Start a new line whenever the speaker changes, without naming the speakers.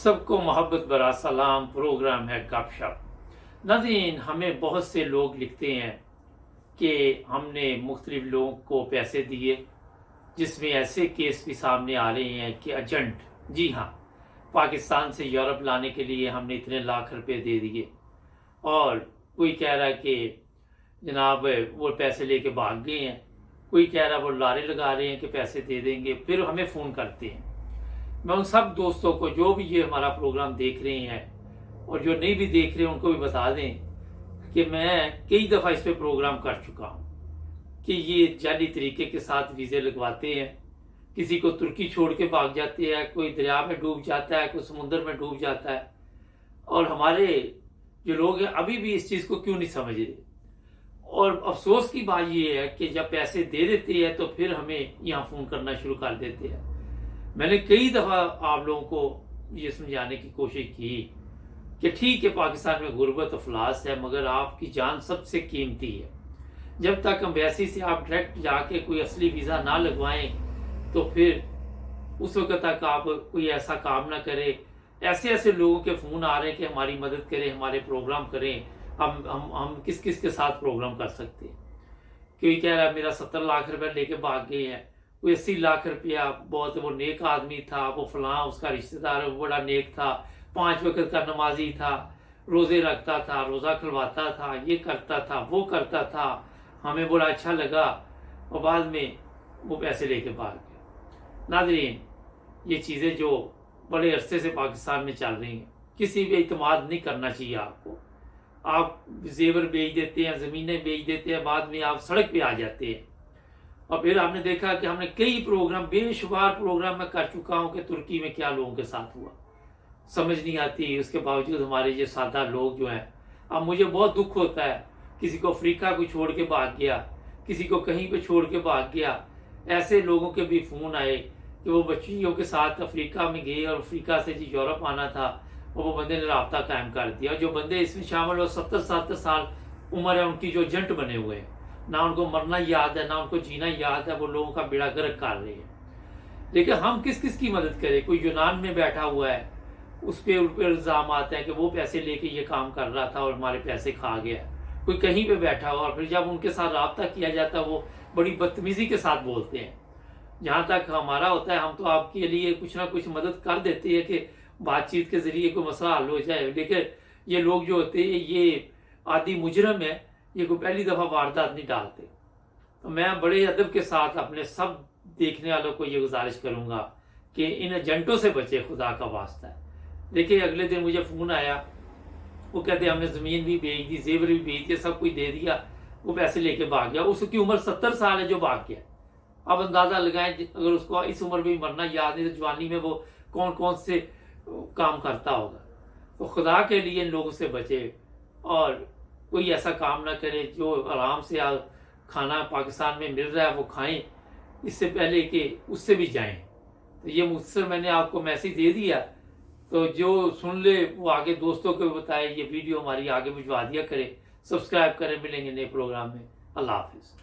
सबको मोहब्बत भरा सलाम। प्रोग्राम है गपशप। नाज़रीन, हमें बहुत से लोग लिखते हैं कि हमने मुख्तलिफ लोगों को पैसे दिए, जिसमें ऐसे केस भी सामने आ रहे हैं कि एजेंट, जी हाँ, पाकिस्तान से यूरोप लाने के लिए हमने इतने लाख रुपए दे दिए, और कोई कह रहा है कि जनाब वो पैसे लेके भाग गए हैं, कोई कह रहा है वो लारे लगा रहे हैं कि पैसे दे देंगे, फिर हमें फ़ोन करते हैं। मैं उन सब दोस्तों को जो भी ये हमारा प्रोग्राम देख रहे हैं और जो नहीं भी देख रहे हैं उनको भी बता दें कि मैं कई दफ़ा इस पे प्रोग्राम कर चुका हूँ कि ये जाली तरीके के साथ वीज़े लगवाते हैं, किसी को तुर्की छोड़ के भाग जाते हैं, कोई दरिया में डूब जाता है, कोई समुद्र में डूब जाता है। और हमारे जो लोग हैं अभी भी इस चीज़ को क्यों नहीं समझ रहे। और अफसोस की बात ये है कि जब पैसे दे देते हैं तो फिर हमें यहाँ फ़ोन करना शुरू कर देते हैं। मैंने कई दफ़ा आप लोगों को ये समझाने की कोशिश की कि ठीक है, पाकिस्तान में गुर्बत अफलास है, मगर आपकी जान सबसे कीमती है। जब तक एम्बेसी से आप डायरेक्ट जाके कोई असली वीज़ा ना लगवाएं तो फिर उस वक्त तक आप कोई ऐसा काम ना करें। ऐसे ऐसे लोगों के फ़ोन आ रहे हैं कि हमारी मदद करें, हमारे प्रोग्राम करें। हम किस किस के साथ प्रोग्राम कर सकते हैं। कोई कह रहा है मेरा 70 लाख रुपए लेके भाग गए हैं, कोई 80 लाख रुपया, बहुत वो नेक आदमी था, वो फलां उसका रिश्तेदार वो बड़ा नेक था, 5 वक्त का नमाजी था, रोज़े रखता था, रोज़ा खुलवाता था, ये करता था, वो करता था, हमें बड़ा अच्छा लगा, और बाद में वो पैसे लेके भाग गए। नाज़रीन, ये चीज़ें जो बड़े अरसे से पाकिस्तान में चल रही हैं, किसी पे इत्मीनान नहीं करना चाहिए आपको। आप जेवर बेच देते हैं, ज़मीनें बेच देते हैं, बाद में आप सड़क पे आ जाते हैं। और फिर आपने देखा कि हमने कई प्रोग्राम, बेशुमार प्रोग्राम मैं कर चुका हूँ कि तुर्की में क्या लोगों के साथ हुआ समझ नहीं आती। उसके बावजूद हमारे ये सादा लोग जो हैं, अब मुझे बहुत दुख होता है, किसी को अफ्रीका को छोड़ के भाग गया, किसी को कहीं पे छोड़ के भाग गया। ऐसे लोगों के भी फ़ोन आए कि वो बच्चियों के साथ अफ्रीका में गए और अफ्रीका से जी यूरोप आना था, और वो बंदे ने राब्ता कायम कर दिया। जो बंदे इसमें शामिल हो 70-70 साल उम्र है उनकी, जो एजेंट बने हुए हैं, ना उनको मरना याद है, ना उनको जीना याद है, वो लोगों का बेड़ा गर्क कर रहे हैं। लेकिन हम किस किस की मदद करें। कोई यूनान में बैठा हुआ है, उस पर इल्ज़ाम आते हैं कि वो पैसे लेके ये काम कर रहा था और हमारे पैसे खा गया। कोई कहीं पे बैठा हुआ, और फिर जब उनके साथ राब्ता किया जाता है वो बड़ी बदतमीज़ी के साथ बोलते हैं। जहाँ तक हमारा होता है, हम तो आपके लिए कुछ ना कुछ मदद कर देते हैं कि बातचीत के ज़रिए कोई मसला हल हो जाए। लेकिन ये लोग जो होते हैं, ये आदि मुजरम है, ये कोई पहली दफ़ा वारदात नहीं डालते। तो मैं बड़े अदब के साथ अपने सब देखने वालों को ये गुजारिश करूँगा कि इन एजेंटों से बचे, खुदा का वास्ता है। देखिए, अगले दिन मुझे फ़ोन आया, वो कहते हमने ज़मीन भी बेच दी, जेवर भी बेच दिया, सब कुछ दे दिया, वो पैसे लेके भाग गया। उसकी उम्र 70 साल है जो भाग गया। अब अंदाज़ा लगाएं, अगर उसको इस उम्र में मरना याद नहीं तो जवानी में वो कौन कौन से काम करता होगा। तो खुदा के लिए इन लोगों से बचे और कोई ऐसा काम ना करे। जो आराम से खाना पाकिस्तान में मिल रहा है वो खाएं, इससे पहले कि उससे भी जाएं। तो ये मुख्तसर मैंने आपको मैसेज दे दिया, तो जो सुन ले वो आगे दोस्तों को भी बताए, ये वीडियो हमारी आगे भिजवा दिया करे, सब्सक्राइब करें। मिलेंगे नए प्रोग्राम में। अल्लाह हाफिज़।